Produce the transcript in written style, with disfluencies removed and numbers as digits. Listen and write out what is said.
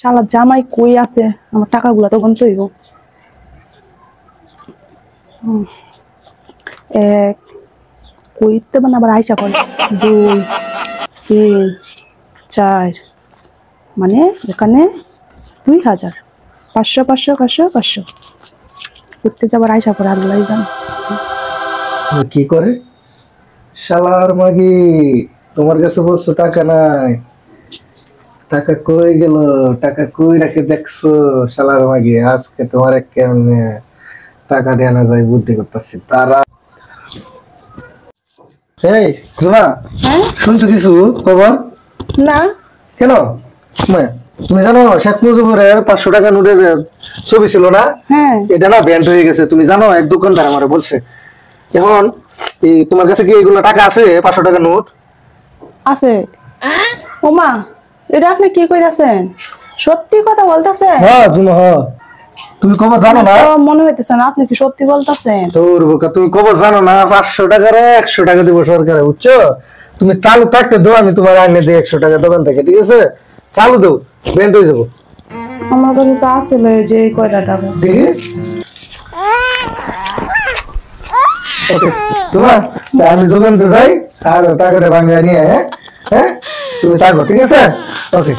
শালা জামাই কই আছে, আমার টাকাগুলো তো গুনতে হইব। এক কইতে মানে আবার আইসা করে 2 3 4, মানে এখানে 2000, 500 500 500 500 করতে যাবার আইসা করে আল্লাহ জানে কি করে। শালার মাগি, তোমার কাছে বলছো টাকা নাই, টাকা কই গেল, টাকা কই রাখে দেখছো। শালার মাগি, আজকে তোমার কেমনে টাকা দেয়া না যায় বুদ্ধি করতেছি তারা। এই জোনা, হ্যাঁ শুনছো কিছু খবর? না কেন তুমি জানো শেখ মুজিবুরের 500 টাকা নোটের ছবি ছিল না, হ্যাঁ এটা না ব্যান্ড হয়ে গেছে। তুমি জানো, এক দোকানদার আমারে বলছে। এখন এই তোমার কাছে কি এগুলো টাকা আছে? 500 টাকা নোট আছে। ওমা, এটা আপনি কি কইতাছেন? সত্যি কথা বলতেছেন? হ্যাঁ জুমা, হ্যাঁ। তুমি খবর জানো না? মনে হইতেছে না আপনি কি সত্যি বলতেছেন। তোর বোকা, তুমি খবর জানো না? 500 টাকার 100 টাকা দিব সরকারে, বুঝছো? তুমি চালু থাকতে দাও, আমি তোমার আইনে দিই 100 টাকা দোকান থেকে, ঠিক আছে? চালু দাও, ব্যান্ড হয়ে যাবো। আমার কাছে তো আসলে যে এই কয়টা টাকা। দেখি তোমার, আমি দোকানতে যাই আর টাকাটা ভাঙিয়ে নিয়ে, হ্যাঁ হ্যাঁ, তুমি থাকো, ঠিক আছে? ওকে।